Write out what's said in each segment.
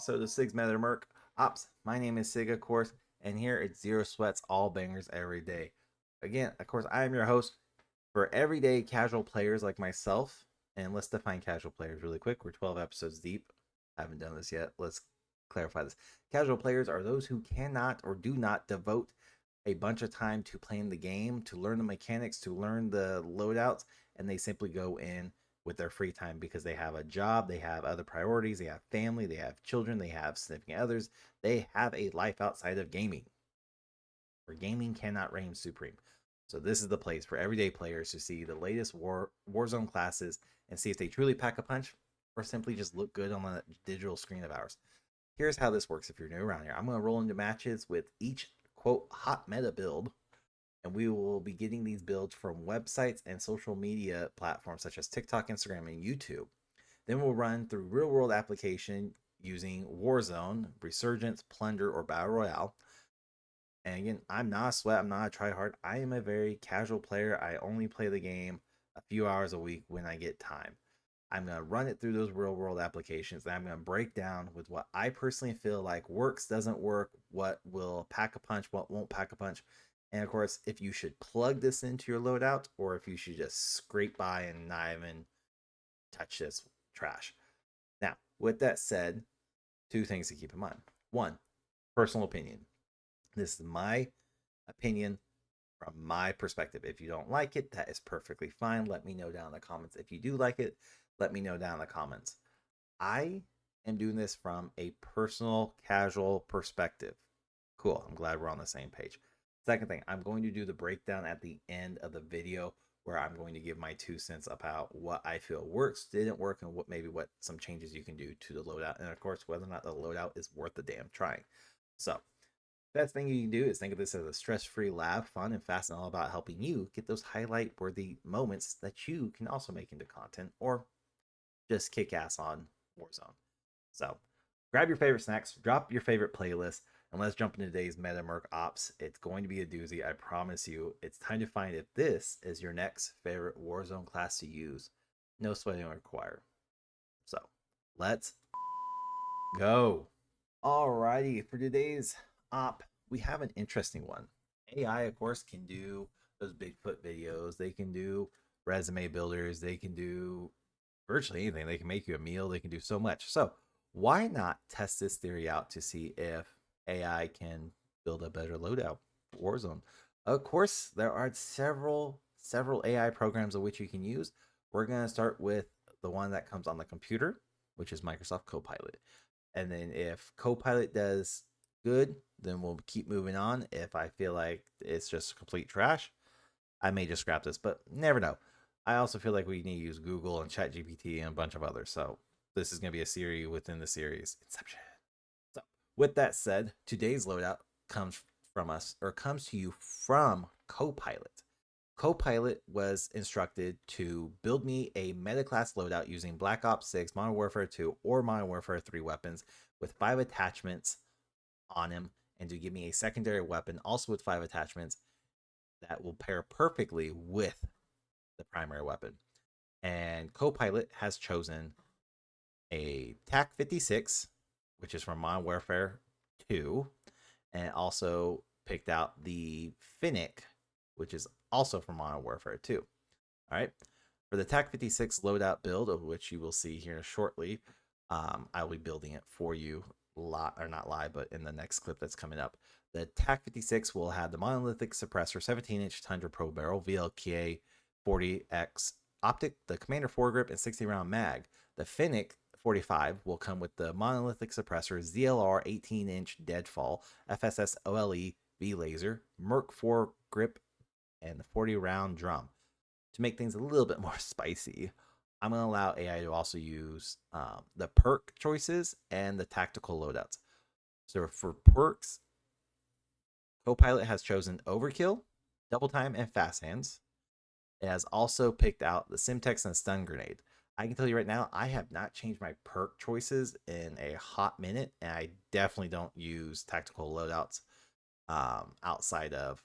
episode of Sig's Meta Merc Ops. My name is Sig, of course, and here it's zero sweats, all bangers every day. Again, of course, I am your host for everyday casual players like myself. And let's define casual players really quick. We're 12 episodes deep. I haven't done this yet. Let's clarify this. Casual players are those who cannot or do not devote a bunch of time to playing the game, to learn the mechanics, to learn the loadouts, and they simply go in with their free time because they have a job, they have other priorities, they have family, they have children, they have significant others, they have a life outside of gaming, where gaming cannot reign supreme. So this is the place for everyday players to see the latest Warzone classes and see if they truly pack a punch or simply just look good on the digital screen of ours. Here's how this works if you're new around here. I'm going to roll into matches with each quote hot meta build, and we will be getting these builds from websites and social media platforms such as TikTok, Instagram, and YouTube. Then we'll run through real world application using Warzone, Resurgence, Plunder, or Battle Royale. And again, I'm not a sweat, I'm not a tryhard. I am a very casual player. I only play the game a few hours a week when I get time. I'm going to run it through those real world applications, and I'm going to break down with what I personally feel like works, doesn't work, what will pack a punch, what won't pack a punch. And of course, if you should plug this into your loadout or if you should just scrape by and not even touch this trash. Now, with that said, two things to keep in mind. One, personal opinion. This is my opinion from my perspective. If you don't like it, that is perfectly fine. Let me know down in the comments. If you do like it, let me know down in the comments. I am doing this from a personal, casual perspective. Cool. I'm glad we're on the same page. Second thing, I'm going to do the breakdown at the end of the video where I'm going to give my 2 cents about what I feel works, didn't work, and what some changes you can do to the loadout. And of course, whether or not the loadout is worth the damn trying. So, best thing you can do is think of this as a stress-free lab, fun and fast, and all about helping you get those highlight-worthy moments that you can also make into content or just kick ass on Warzone. So, grab your favorite snacks, drop your favorite playlist, and let's jump into today's Meta Merc Ops. It's going to be a doozy, I promise you. It's time to find if this is your next favorite Warzone class to use. No sweating required. So, let's go. Alrighty, for today's op, we have an interesting one. AI, of course, can do those Bigfoot videos. They can do resume builders. They can do virtually anything. They can make you a meal. They can do so much. So why not test this theory out to see if AI can build a better loadout for Warzone? Of course, there are several AI programs of which you can use. We're going to start with the one that comes on the computer, which is Microsoft Copilot. And then if Copilot does good, then we'll keep moving on. If I feel like it's just complete trash, I may just scrap this, but never know. I also feel like we need to use Google and ChatGPT and a bunch of others. So this is going to be a series within the series. Inception. So with that said, today's loadout comes to you from Copilot. Copilot was instructed to build me a meta class loadout using Black Ops 6, Modern Warfare 2, or Modern Warfare 3 weapons with 5 attachments on him, and to give me a secondary weapon also with 5 attachments that will pair perfectly with the primary weapon. And Copilot has chosen a TAC 56, which is from Modern Warfare 2, and also picked out the Fennec, which is also from Modern Warfare 2. All right. For the TAC 56 loadout build, of which you will see here shortly, I will be building it for you, or not live, but in the next clip that's coming up. The TAC 56 will have the monolithic suppressor, 17-inch Tundra Pro barrel, VLK 40X optic, the Commander foregrip, and 60-round mag. The Fennec 45 will come with the monolithic suppressor, ZLR 18-inch deadfall, FSS OLE V laser, Merc foregrip, and the 40-round drum. To make things a little bit more spicy, I'm going to allow AI to also use the perk choices and the tactical loadouts. So for perks, Copilot has chosen Overkill, Double Time, and Fast Hands. It has also picked out the Semtex and Stun Grenade. I can tell you right now, I have not changed my perk choices in a hot minute, and I definitely don't use tactical loadouts outside of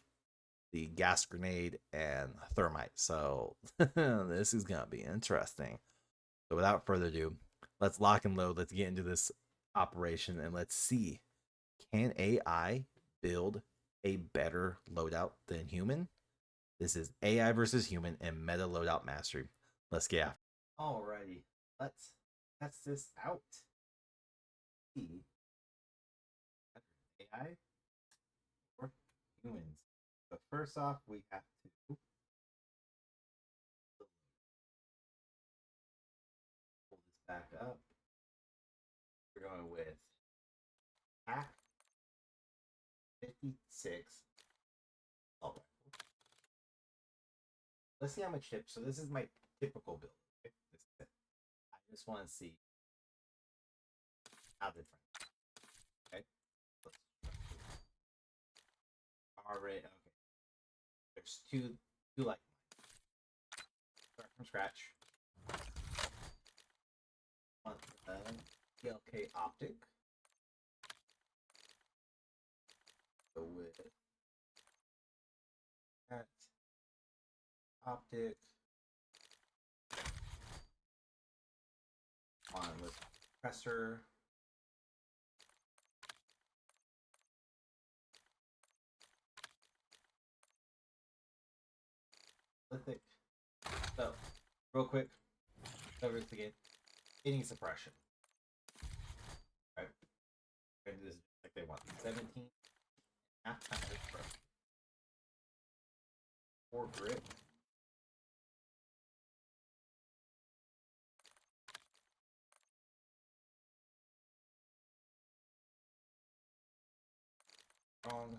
the gas grenade and thermite. So this is gonna be interesting. So without further ado, let's lock and load. Let's get into this operation and let's see, can AI build a better loadout than human? This is AI versus human and meta loadout mastery. Let's get after. Alrighty, let's test this out. See AI or humans. But first off, we have to pull this back up. We're going with hack 56 assault rifle. Let's see how much chips. So this is my typical build. Okay? I just want to see how different. Okay. Alright. Okay. There's two like start from scratch. On the PLK optic. Go with that optic. On with compressor. Lithic. So, real quick, cover this again. Hitting suppression. Alright. We're gonna do this like they want. 17 half time suppression. 4 grip. Strong.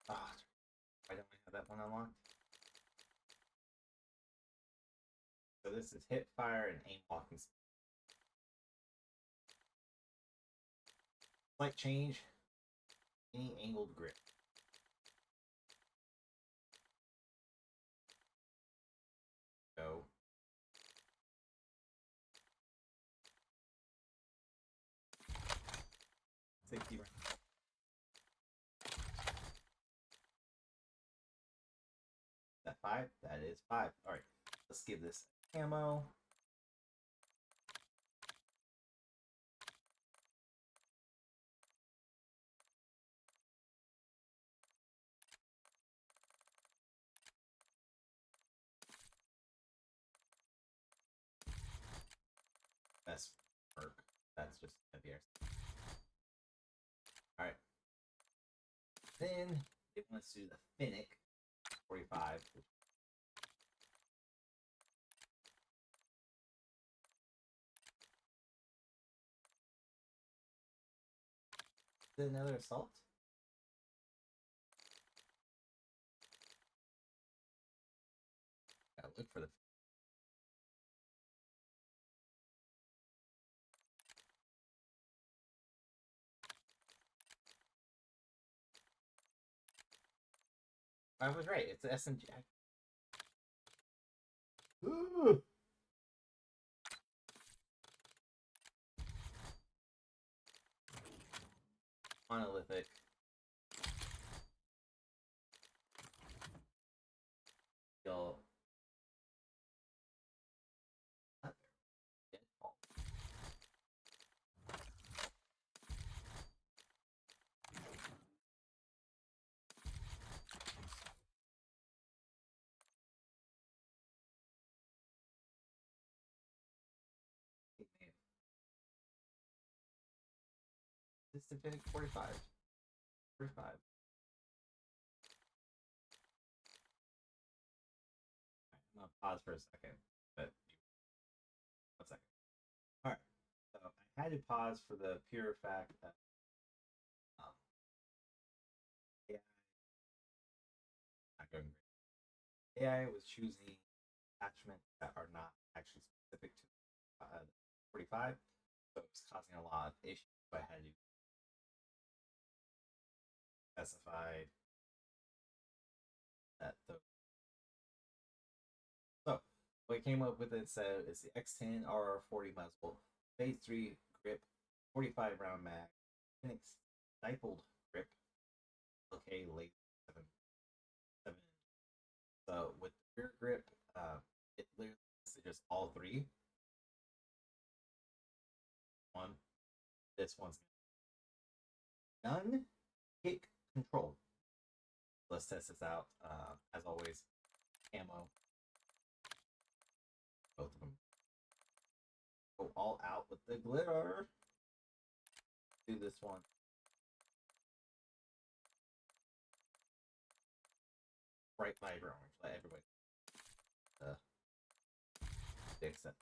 Ah, why don't I have that one unlocked? So this is hip fire and aim walking speed. Slight change. Any angled grip. Go. Safety round. Is that 5? That is 5. Alright. Let's give this ammo. Best perk. That's just heavier. Alright. Then it wants to do the Fennec 45. Is it another assault? Gotta look for the. I was right. It's an SMG. Ooh. Monolithic. Y'all. Deadfall. This is Fennec 45. 45. I'm gonna pause for a second, but 1 second. All right. So I had to pause for the pure fact that AI not going great. AI was choosing attachments that are not actually specific to 45, so it was causing a lot of issues. So I had to specify that the. So what I came up with instead is the X10 RR40 muzzle, phase 3 grip, 45 round mag, Fennec stifled grip, okay, late 7. So with the rear grip, it literally is just all three. One. This one's gun, kick, control. Let's test this out. As always, ammo. Both of them. Go all out with the glitter. Do this one. Bright vibrant orange. Let everybody accept.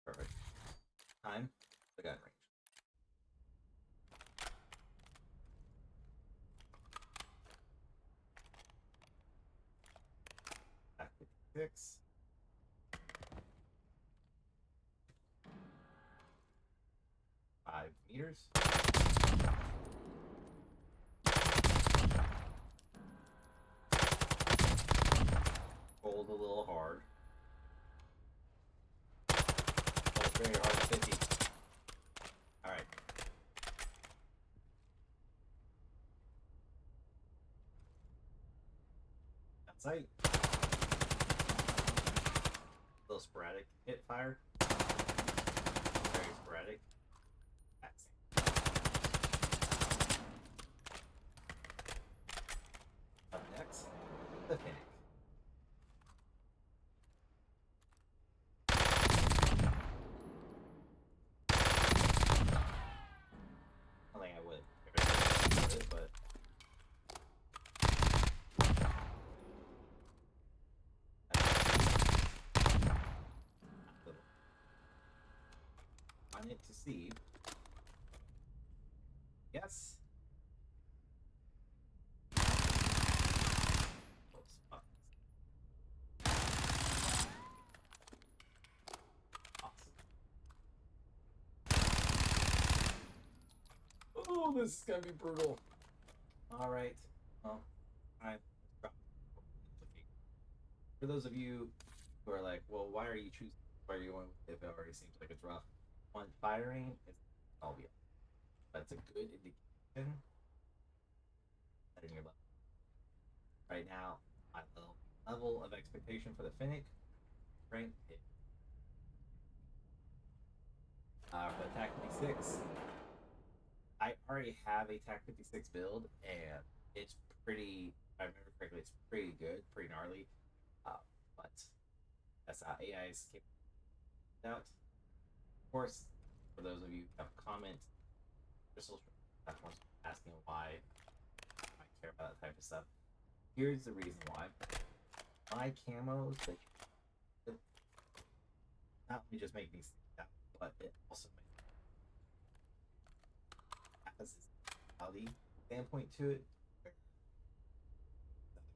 Perfect. Time. The gun range. Back 56. $5 meters. Rolled a little hard. That's very hard to 50. Alright. That's right. A little sporadic hit fire. Very sporadic. That's up next, the Fennec. I think I would, but I need to see. Yes. Oh, this is gonna be brutal. Alright. Well, for those of you who are like, well, why are you choosing? Why are you going with it? It already seems like it's rough. One, firing is obvious. That's a good indication. Setting your level. Right now, my level of expectation for the Fennec strength is for the TAC 56. I already have a TAC 56 build, and it's pretty. If I remember correctly, it's pretty good, pretty gnarly. But that's how AI's out. Of course, for those of you who have a comment, social platforms asking why I care about that type of stuff. Here's the reason why. My camos, they not only just make me stand out, but it also has this quality standpoint to it.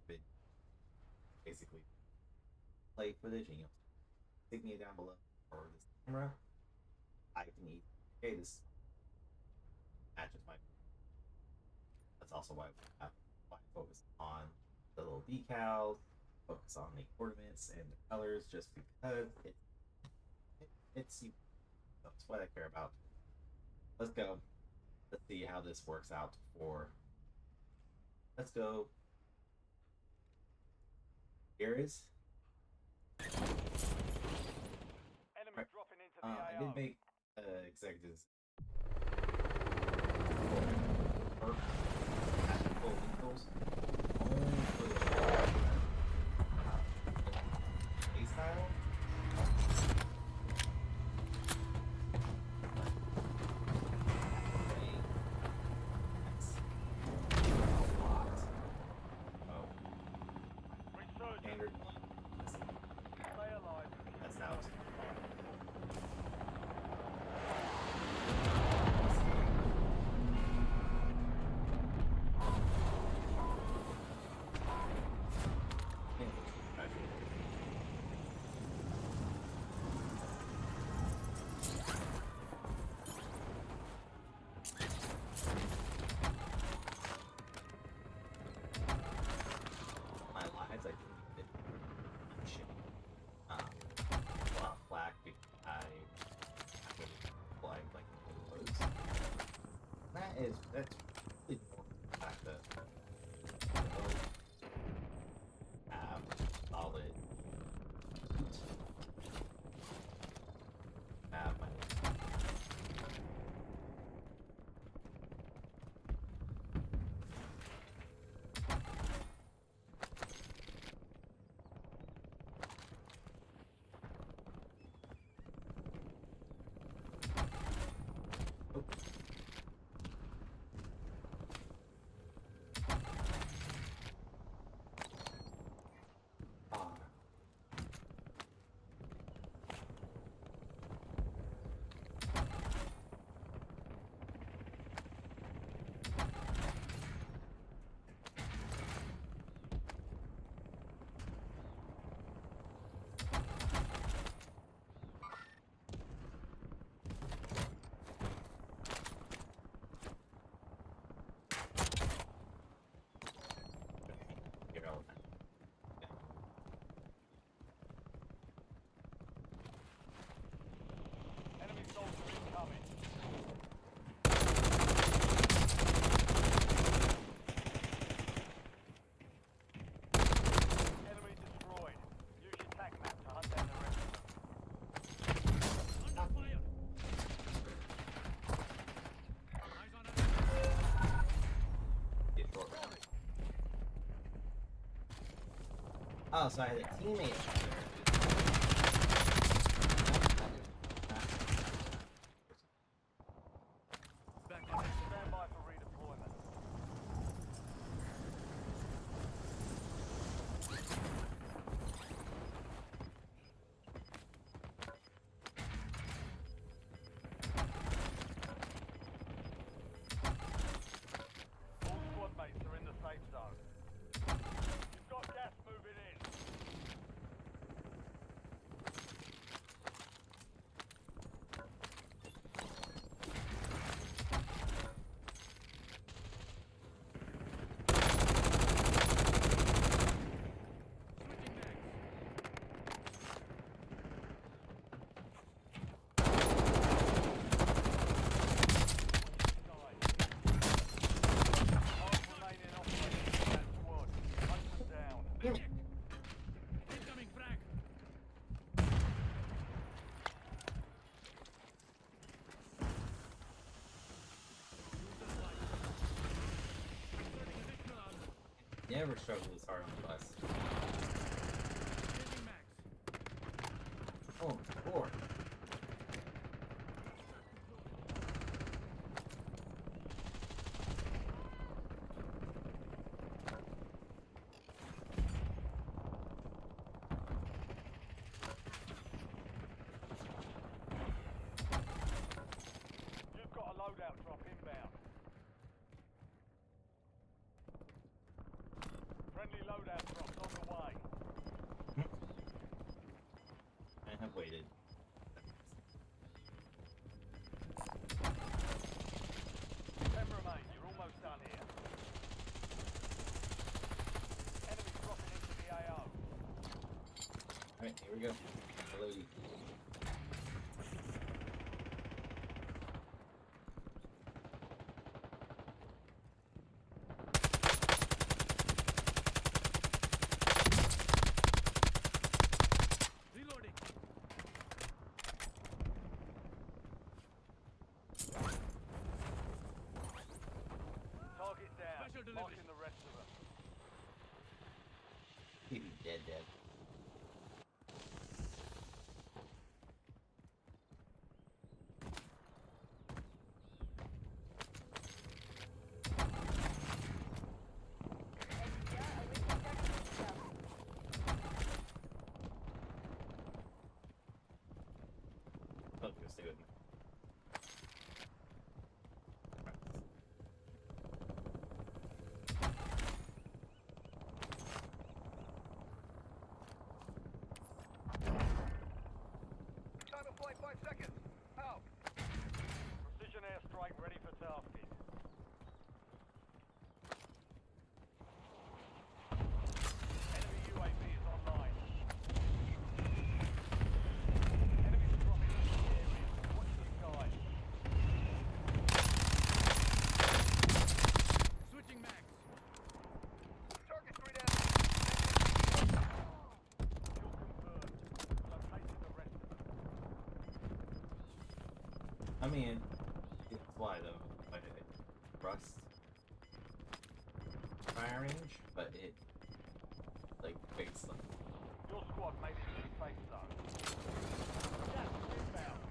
Big, basically, play footage, and stick me down below or this camera. I can eat. Okay, this matches my. That's also why I focus on the little decals, focus on the ornaments and the colors, just because it's you. That's what I care about. Let's go. Let's see how this works out for. Let's go. Here is. Enemy dropping into the I did make executives. Tactical vehicles. Only for the A style. Standard one. Stay alive. That's out. My lives, I think it shit. A lot of flack because I like loads. That's really more the fact that Oh, so I had a teammate up there. Stand by for redeployment. All squad mates are in the safe zone. You've got gas moving in. Never struggled this hard on the bus. Oh, four. You've got a loadout drop inbound. Friendly loadout drops on the way. I have waited. 10 remain. You're almost done here. Enemies dropping into the AO. Alright, here we go. Loadie. Target down. Marking the rest of them. He'd be dead. Oh, go stay with me. Time of flight 5 seconds. Out. Precision airstrike ready for tasking. Enemy UAV is online. Enemies are dropping into the area. Watch the sky. Switching mags. Target 3 down. Kill confirmed. Located the rest of them. I mean, it's fly though, but it rust fire range, but it like fakes them. Your squad made it to the safe zone. Gas inbound.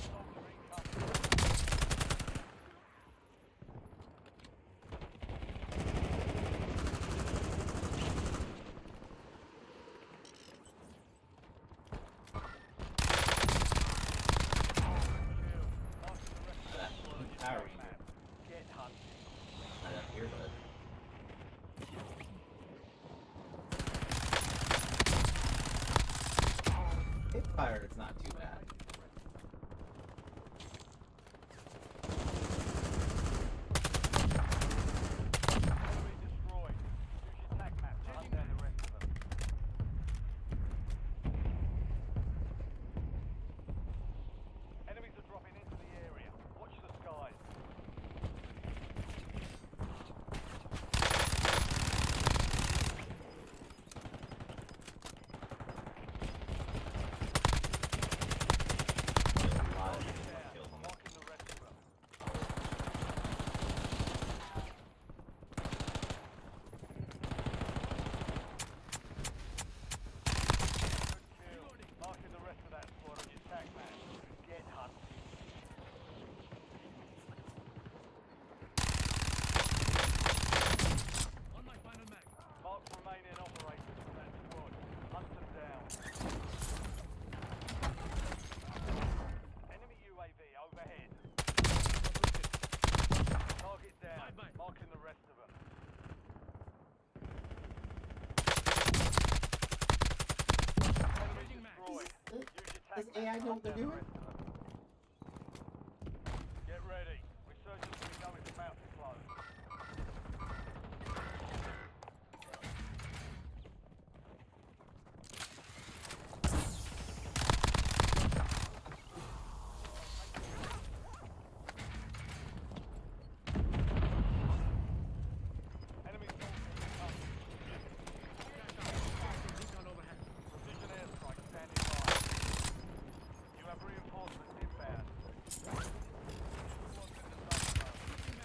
Soldier incoming. Power ranger. Get hunted. Not up here, but hip fire is not too bad. Enemy destroyed. Use your tac map to hunt down the rest of them. Enemies are dropping into the area. Watch the skies. Hey, I know what they're doing. Get ready. Resurgence window is about to close. Enemy soldier incoming. Precision airstrike standing by. You have reinforcements inbound.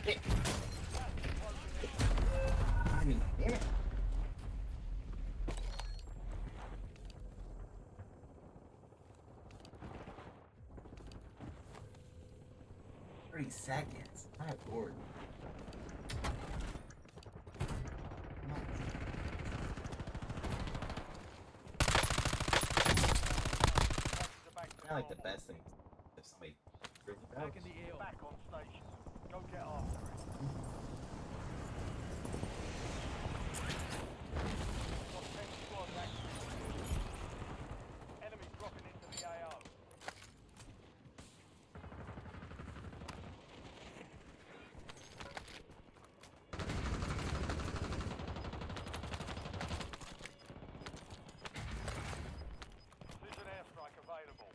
Hey. I mean, damn it. $30 I'm bored. Not like the best thing if somebody really Back in the AO. Back on station. Go get after it. Got 10 squads active. Enemy dropping into the AO. Precision airstrike available.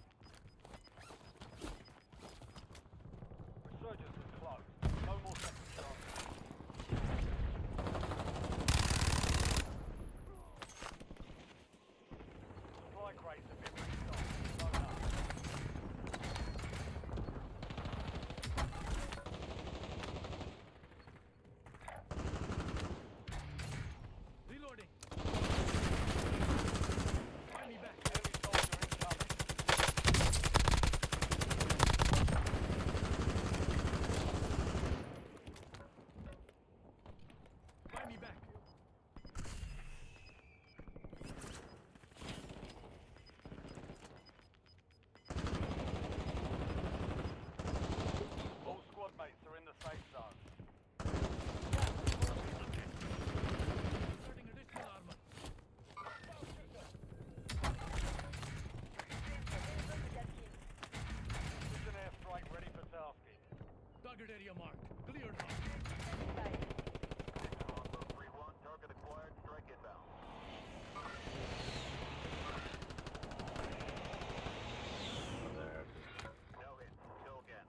Resurgence is closed. No more second chances. Supply crates have been restocked. Load up. Reloading. Find me back. Enemy soldier incoming. Find me back. All squad mates are in the safe zone. Starting additional armor. Precision airstrike ready for tasking. Target area marked. Cleared hot. Target acquired. Strike inbound. No hit. Kill again.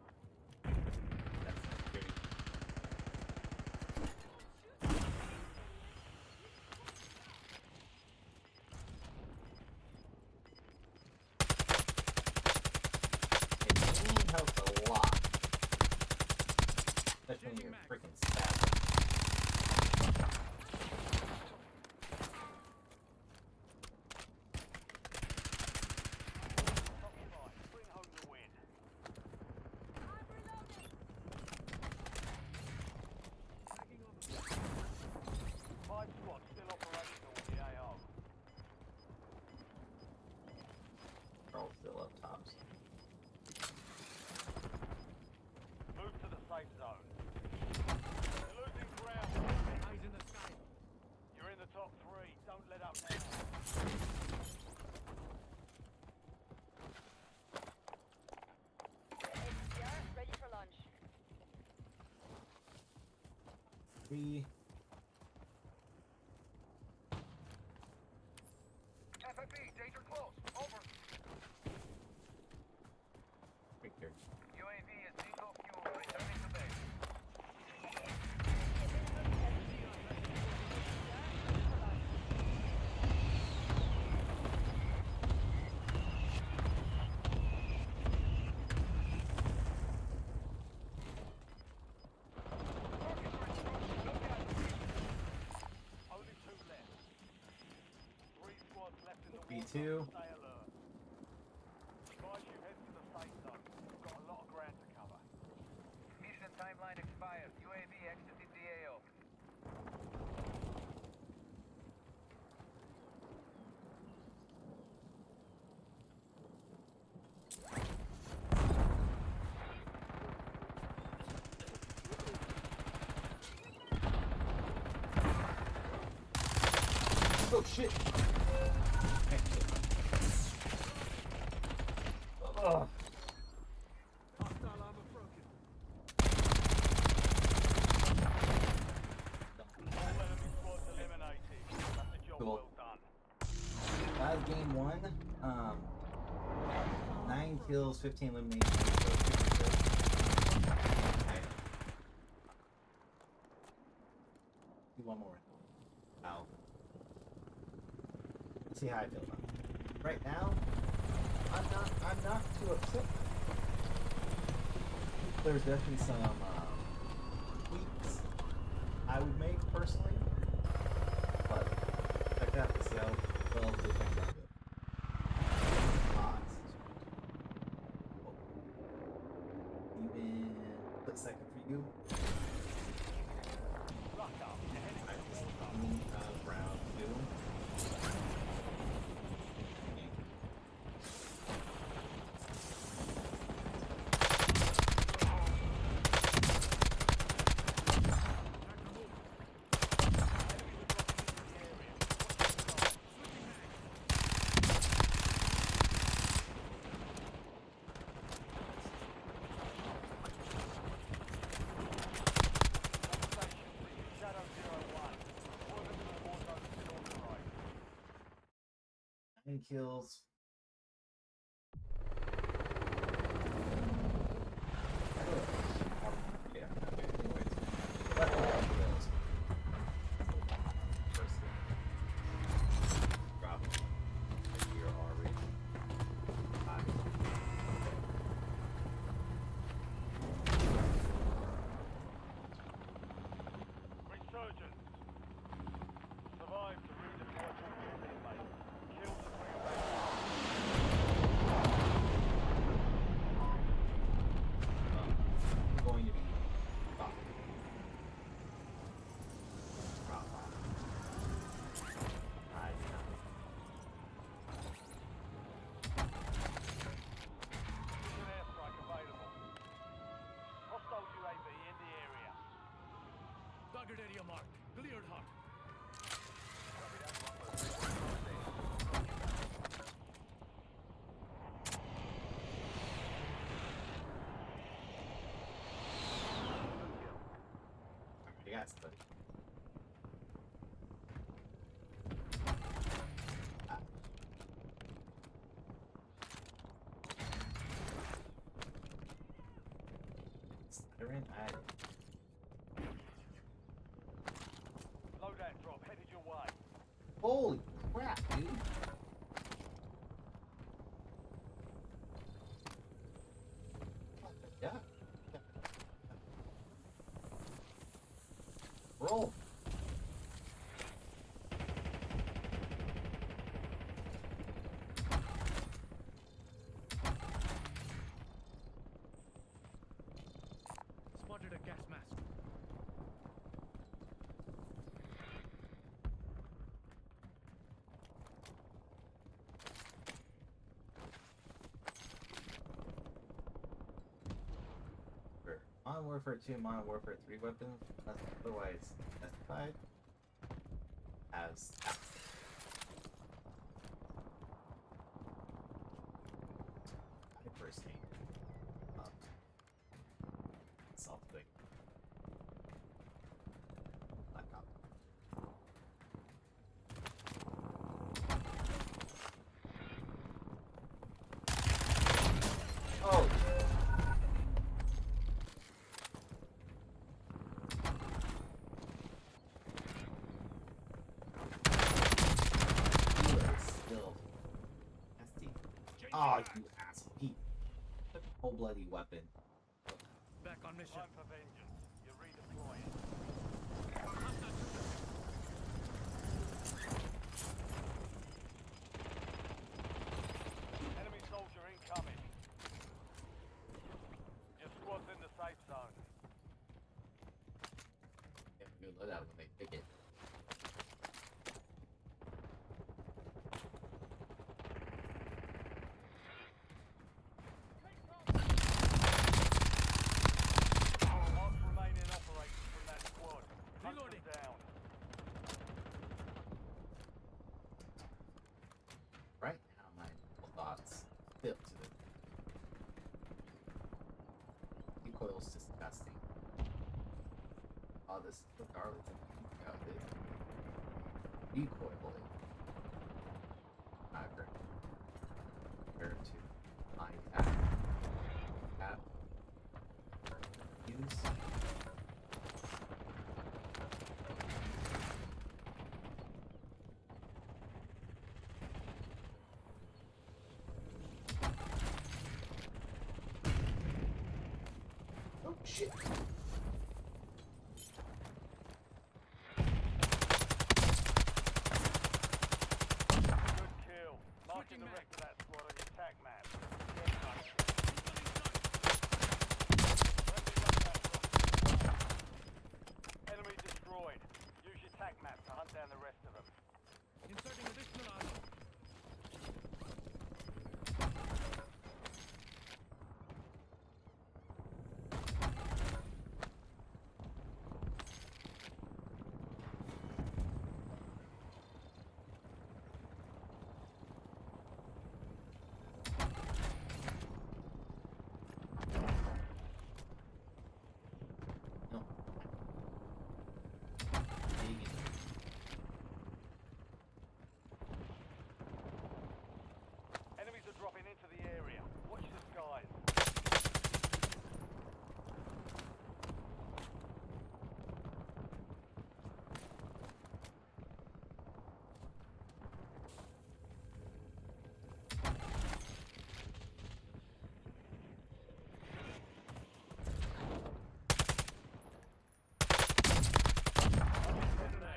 It helps a lot. Especially when you're freaking spazzing. Top five. Bring home the win. Tagging on the 5 squads still operational with the AO. They're all still up tops. Move to the safe zone. You're losing ground. eyes in the sky. You're in the top 3. Don't let up now. HDR ready for launch. 3. FFE, danger close. Over. Victor. UAV is diesel fuel. Returning to base. Only 2 left. 3 squads left in the B2. Stay alert. Advise you head to the safe zone. We've got a lot of ground to cover. Mission timeline expired. UAV exited the AO. Oh shit! 1. 9 kills, 15 eliminations. So 50 kills. Okay. Do one more. Ow. Let's see how I feel about it. Right now, I'm not too upset. There's definitely some tweaks I would make personally, but check out the cell. Well, the things are good. Even split second for you. Luck up. You're heading to Warzone. Round 2. Shadow 01. Orbital Warzone still on the right. 9 kills. Yeah, okay, anyways. Left kills. First drop. Here already. 5. Resurgence. Survive to redeploy to your teammate. Kill to bring them back. I'm going to be off. Drop off. Mission airstrike available. Hostile UAV in the area. Target area marked. Cleared hot. You got somebody. Stuttering? Loadout drop headed your way. Holy crap, dude. Yeah. Roll. Spotted a gas mask. For Modern Warfare 2 and Modern Warfare 3 weapons, unless otherwise specified, as I first hate something. Black Ops. Oh! Still nasty. Oh, you asshole. He took a whole bloody weapon. Back on mission. Time for vengeance. You're redeploying. Enemy soldier incoming. Your squad's in the safe zone. Yeah, you know that when they pick it. Marks remaining operators from that squad. Hunt them Reloading. down. Right now, my thoughts still to the recoil's disgusting. Oh, this regardless of how it is. Recoil, not great. Where to my tap. Tap. Use. Oh shit. Good kill. Marking the rest of that squad on your attack map. Get hunting. Enemy destroyed. Use your attack map to hunt down the rest of them. Inserting additional ammo. No. Enemies are dropping into the area. Watch the skies.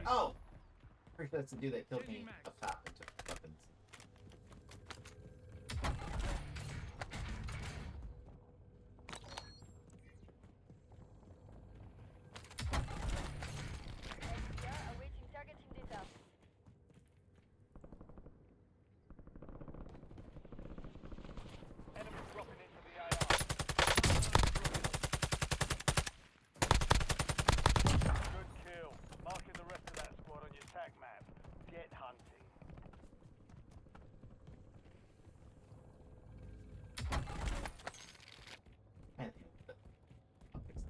Oh! First that's the dude that killed me up top and took weapons. SDR awaiting targeting data. Enemies dropping into the AR. Good kill. Marking the rest of that squad on your attack map. Get hunting. Can't deal with it. I'll fix it.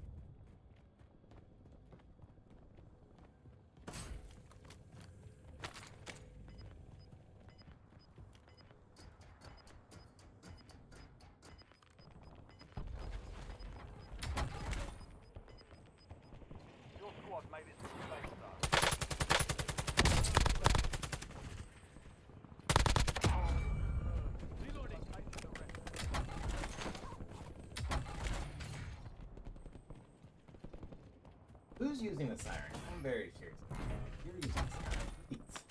Your squad made it to the safe zone. Reloading. Locating the rest. Who's using the siren? I'm very curious. You're using the siren. Please.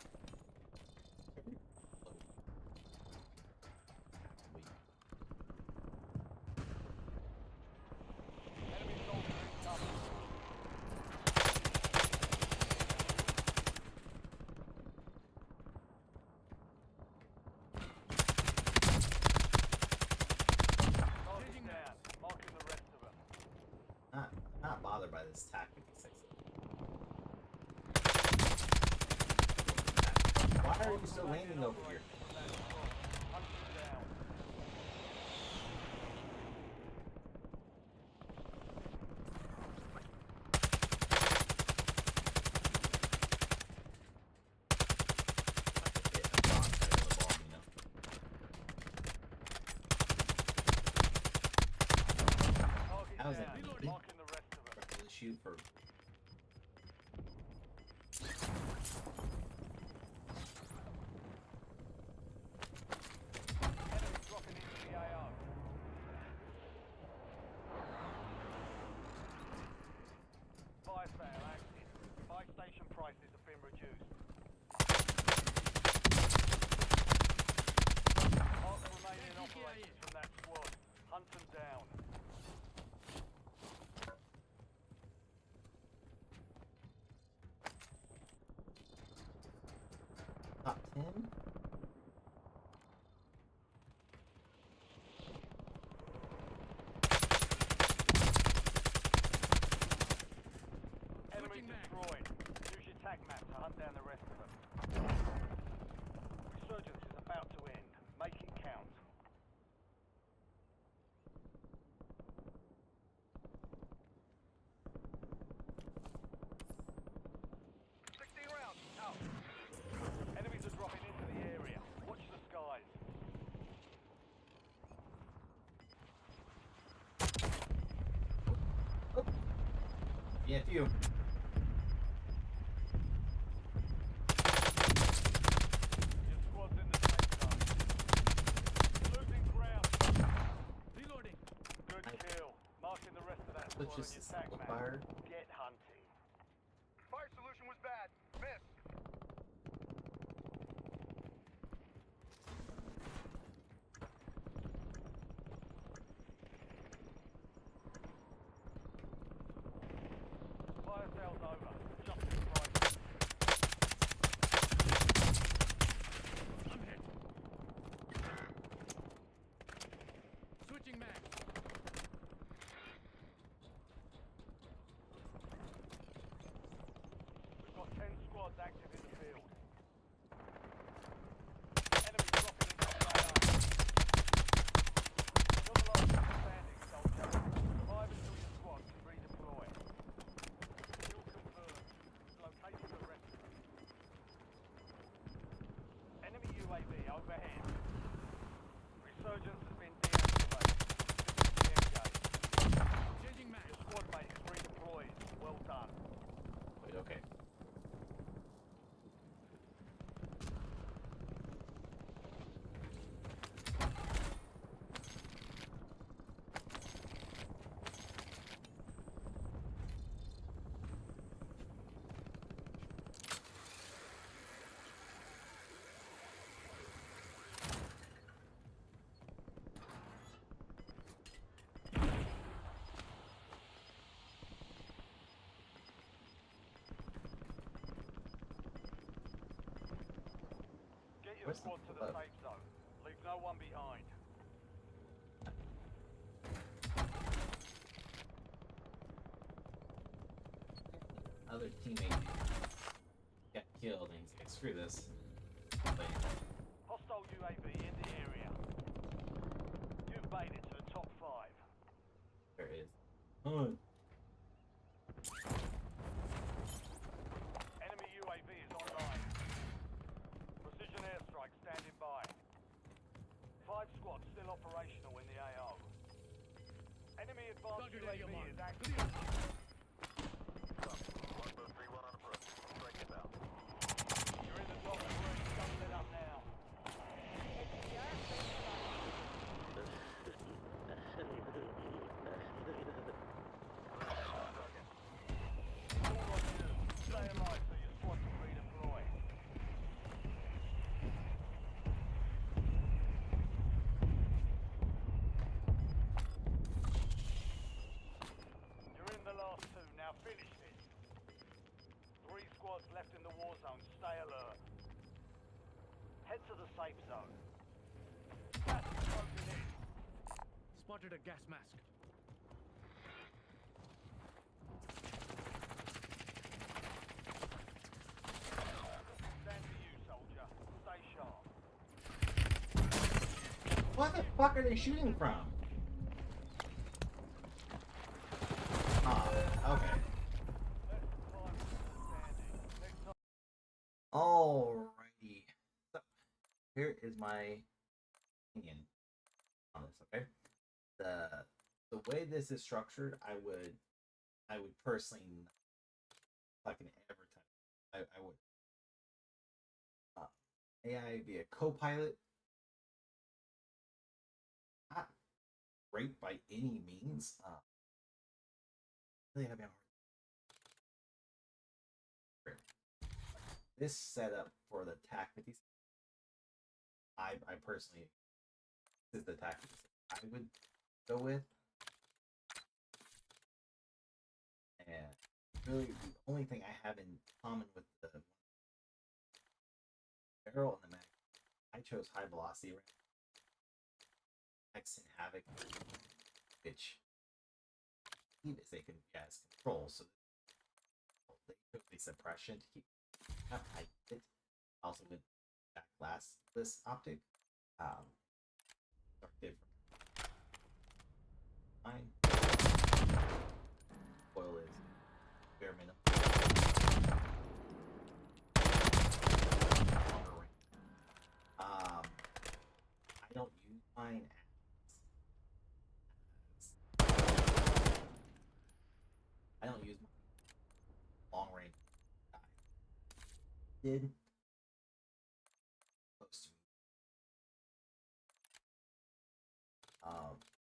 Enemy soldiers incoming. Target down. Marking the rest of them. Not bothered by this tactic. Why are you still landing over here? Hunt them down. Target How's down. that mean? Marking the rest of them. We'll shoot for. Enemy dropping into the AO. Fire sale active. Buy station prices have been reduced. Mark the remaining operations from that squad. Hunt them down. Top 10? Enemy Switching mag. destroyed. Use your attack map to hunt down the rest of them. Resurgence is about to end. Make it count. 16 rounds. Out. Enemies are dropping into the Yeah, a few. Your squad's in the safe zone. Losing ground. Reloading. Good kill. Marking the rest of that Let's squad on just your tag map. fire. Get hunting. Fire solution was bad. Miss. Fire sale's over. Jump to the right. I'm hit. Switching mag. We've got 10 squads active in the field. Enemy dropping into the radar. You're the last one standing, soldier. Survive until your squad can redeploy. Kill confirmed. Locating the rest of them. Enemy UAV overhead. Resurgence has been deactivated. Disengage. Changing mag. Your squad mate is redeployed. Well done. Wait, okay. Get your Where's the squad to the left? safe zone. Leave no one behind. Other teammate got killed and he's like, screw this. Like, Hostile UAV in the area. You've made it to the top 5. there it is. Oh, Enemy UAV is online. Precision airstrike standing by. 5 squads still operational in the AO. Enemy advanced Target area UAV marked. is active. Clear. You're in the top 3. Don't let up now. HDR, It's all on you. Stay alive so your squad can redeploy. You're in the last 2. Now finish this. 3 squads left in the war zone. Stay alert. Head to the safe zone. Gas is closing in. Spotted a gas mask. Stand to you, soldier. Stay sharp. what the fuck are they shooting from? Ah, okay. Less than 5 minutes standing. Next time. Alrighty. So, here is my opinion on this, okay? The way this is structured, I would personally fucking ever touch. I would. AI be a co-pilot. Not great by any means. Really having a hard. This setup for the TAC 50, I personally, this is the TAC 50 I would go with. And really, the only thing I have in common with the barrel and the mag, I chose high velocity X and Havoc, which even they can as control, so they took the suppression to keep up. I did also with that glassless optic. Dark different. Fine. Coil is bare minimum. Longer range. I don't use mine as I don't use mine did. Close to me.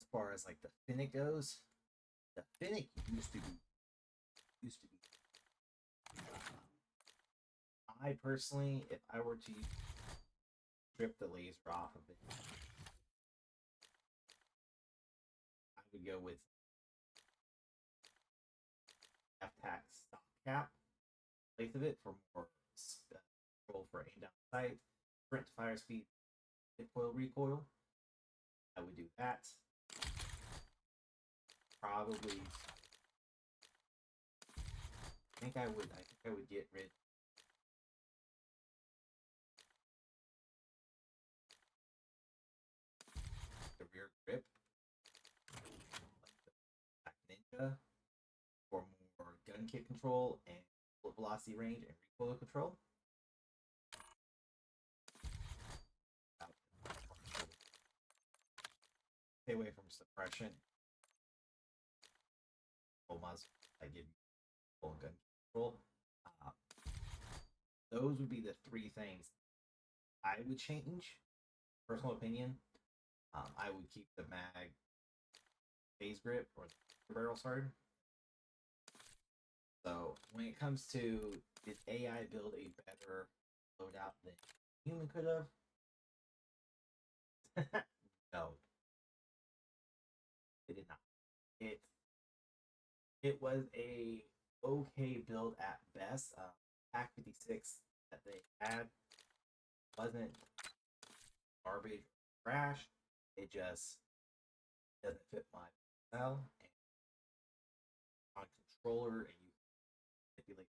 As far as like the Fennec goes, the Fennec used to be. I personally, if I were to strip the laser off of it, I would go with F-Tac stock cap, length of it for more control for aim down sight, sprint to fire speed, recoil. I would do that. Probably. I think I would get rid. The rear grip, like the Black Ninja, for more gun kick control and bullet velocity range and recoil control. Stay away from suppression. I give you full gun control. Those would be the three things I would change. Personal opinion. I would keep the mag phase grip or the barrel, sorry. So when it comes to did AI build a better loadout than human could have? No, it did not. It was a okay build at best. Pack 56 that they had wasn't garbage or trash. It just doesn't fit my style. And on controller, and you manipulate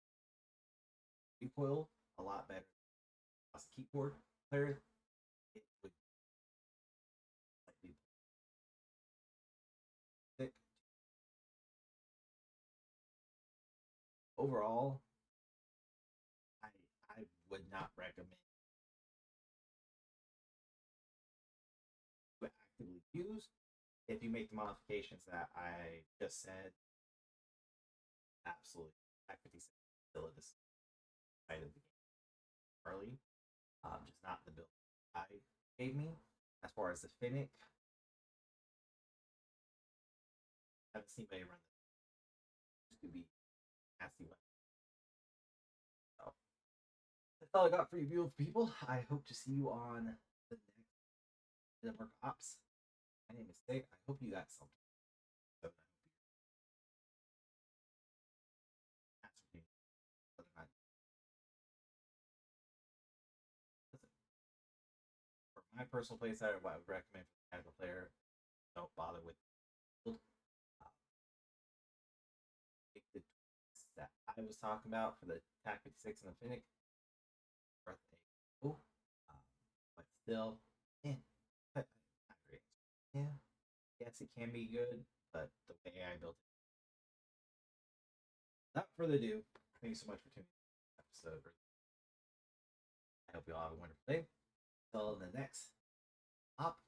recoil a lot better as a keyboard player. It would likely thick. Overall, I would not recommend to actively use. If you make the modifications that I just said, absolutely, Pack 56 still at the side of the game early. Just not the build I gave me. As far as the Fennec, I haven't seen anybody run this. Used to be nasty one. So that's all I got for you, beautiful people. I hope to see you on the next Meta Merc Ops. My name is Sig. I hope you got something. So for my personal playstyle, what I would recommend for the casual player, don't bother with build. The tweaks that I was talking about for the Pack 56 and the Fennec, worth a go. But still, not great. Yeah, yes, it can be good, but the way I built it. Without further ado, thank you so much for tuning in to this episode. I hope you all have a wonderful day. Until the next op.